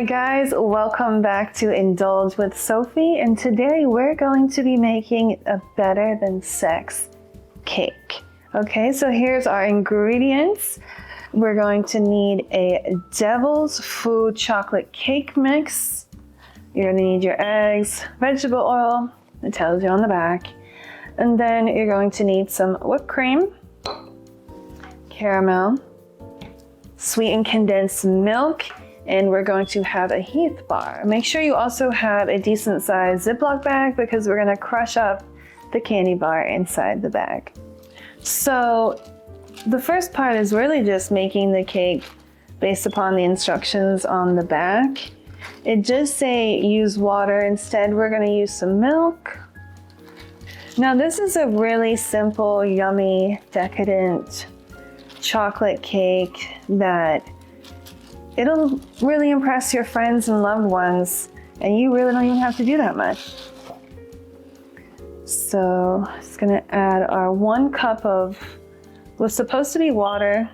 guys, welcome back to Indulge with Sophie, and today we're going to be making a better than sex cake. Okay, so here's our ingredients. We're going to need a devil's food chocolate cake mix. You're gonna need your eggs, vegetable oil, it tells you on the back, and then you're going to need some whipped cream, caramel, sweetened condensed milk, and we're going to have a Heath bar. Make sure you also have a decent sized Ziploc bag because we're gonna crush up the candy bar inside the bag. So the first part is really just making the cake based upon the instructions on the back. It does say use water. Instead, we're gonna use some milk. Now this is a really simple, yummy, decadent chocolate cake that it'll really impress your friends and loved ones, and you really don't even have to do that much. So just gonna add our 1 cup of what's supposed to be water,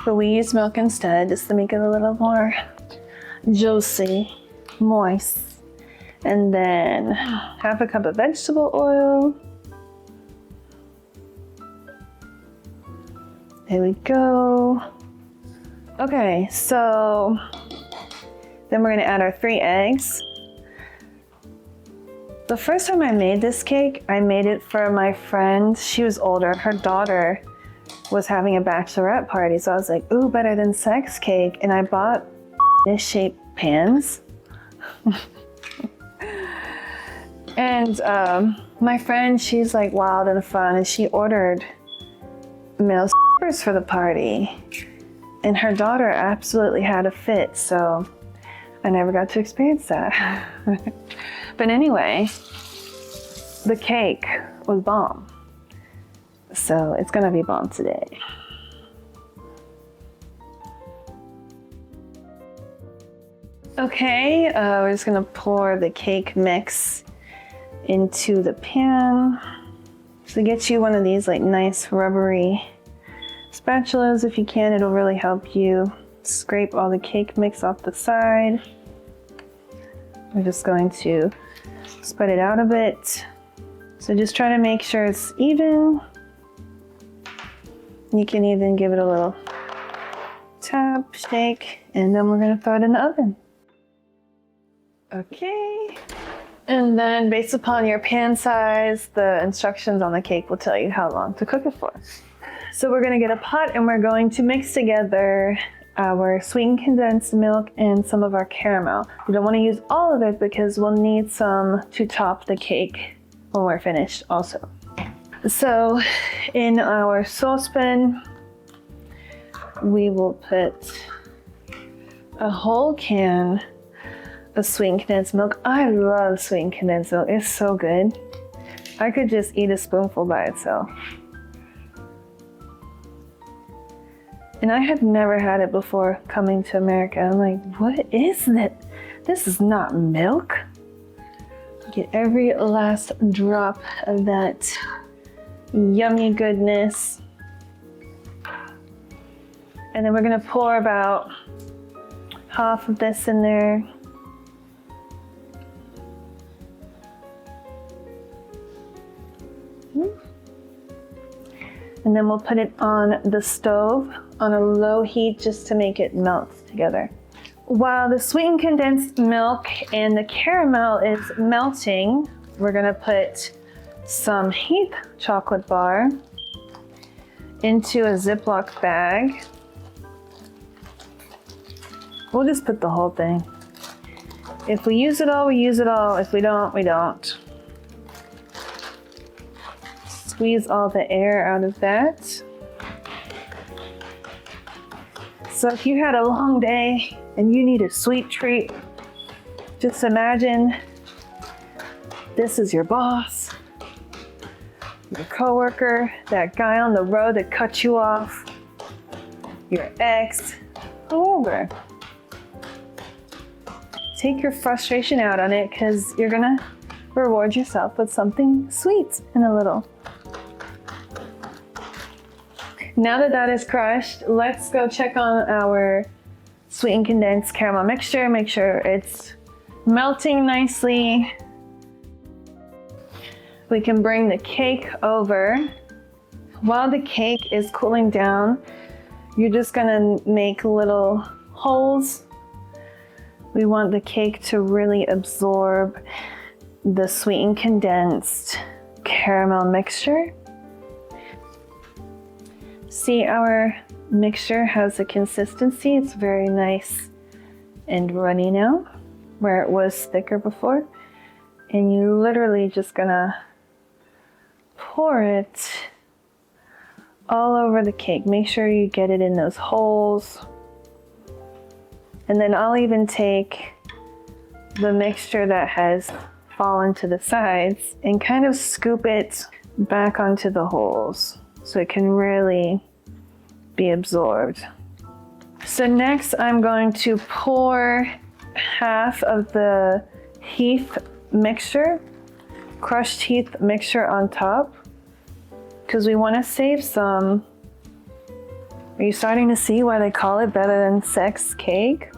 but we use milk instead just to make it a little more juicy, moist. And then 1/2 cup of vegetable oil. There we go. Okay, so then we're gonna add our 3 eggs. The first time I made this cake, I made it for my friend. She was older, her daughter was having a bachelorette party. So I was like, ooh, better than sex cake. And I bought this shaped pans. And my friend, she's like wild and fun, and she ordered male for the party. And her daughter absolutely had a fit, so I never got to experience that. But anyway, the cake was bomb. So it's gonna be bomb today. Okay, we're just gonna pour the cake mix into the pan. So get you one of these like nice rubbery spatulas if you can. It'll really help you scrape all the cake mix off the side. We're just going to spread it out a bit. So just try to make sure it's even. You can even give it a little tap, shake, and then we're gonna throw it in the oven. Okay. And then based upon your pan size, the instructions on the cake will tell you how long to cook it for. So we're gonna get a pot and we're going to mix together our sweetened condensed milk and some of our caramel. We don't wanna use all of it because we'll need some to top the cake when we're finished also. So in our saucepan, we will put a whole can of sweetened condensed milk. I love sweetened condensed milk, it's so good. I could just eat a spoonful by itself. And I had never had it before coming to America. I'm like, what is that? This is not milk. Get every last drop of that yummy goodness. And then we're gonna pour about half of this in there. And then we'll put it on the stove on a low heat just to make it melt together. While the sweetened condensed milk and the caramel is melting, we're gonna put some Heath chocolate bar into a Ziploc bag. We'll just put the whole thing. If we use it all, we use it all. If we don't, we don't. Squeeze all the air out of that. So if you had a long day and you need a sweet treat, just imagine this is your boss, your coworker, that guy on the road that cut you off, your ex, whoever. Take your frustration out on it because you're gonna reward yourself with something sweet in a little. Now that that is crushed, let's go check on our sweetened condensed caramel mixture. Make sure it's melting nicely. We can bring the cake over. While the cake is cooling down, you're just gonna make little holes. We want the cake to really absorb the sweetened condensed caramel mixture. See, our mixture has a consistency. It's very nice and runny now, where it was thicker before. And you literally just gonna pour it all over the cake. Make sure you get it in those holes. And then I'll even take the mixture that has fallen to the sides and kind of scoop it back onto the holes so it can really be absorbed. So next I'm going to pour half of the Heath mixture, crushed Heath mixture on top, because we want to save some. Are you starting to see why they call it better than sex cake?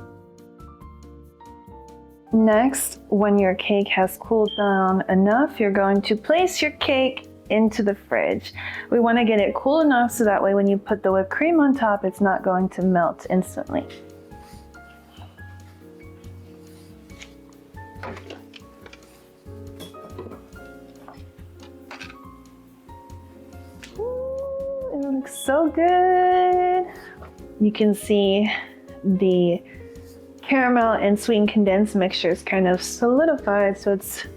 Next, when your cake has cooled down enough, you're going to place your cake into the fridge. We want to get it cool enough so that way when you put the whipped cream on top, it's not going to melt instantly. Ooh, it looks so good. You can see the caramel and sweetened condensed mixture is kind of solidified, so it's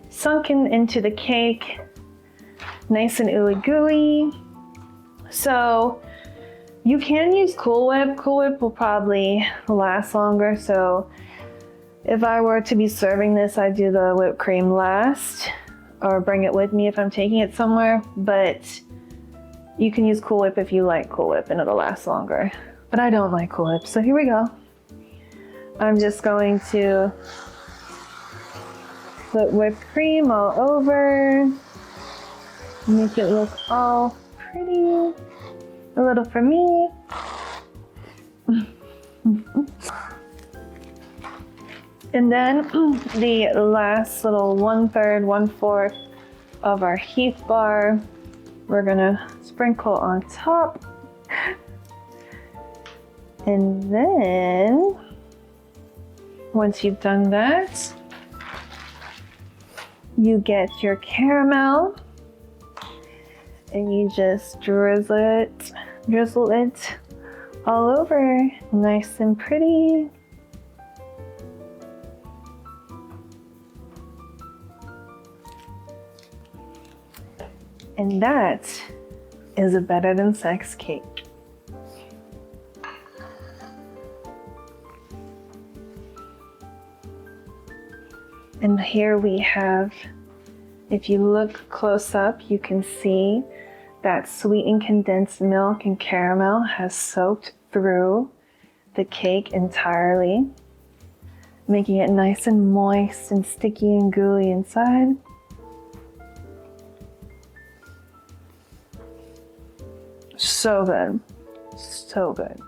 sunken into the cake, nice and ooey gooey. So you can use Cool Whip. Cool Whip will probably last longer, so if I were to be serving this, I'd do the whipped cream last or bring it with me if I'm taking it somewhere, but you can use Cool Whip if you like Cool Whip and it'll last longer. But I don't like Cool Whip, so here we go. I'm just going to put whipped cream all over, make it look all pretty, a little for me. And then the last little 1/3, 1/4 of our Heath bar, we're gonna sprinkle on top. And then, once you've done that, you get your caramel and you just drizzle it all over, nice and pretty. And that is a better than sex cake. And here we have, if you look close up, you can see that sweetened condensed milk and caramel has soaked through the cake entirely, making it nice and moist and sticky and gooey inside. So good, so good.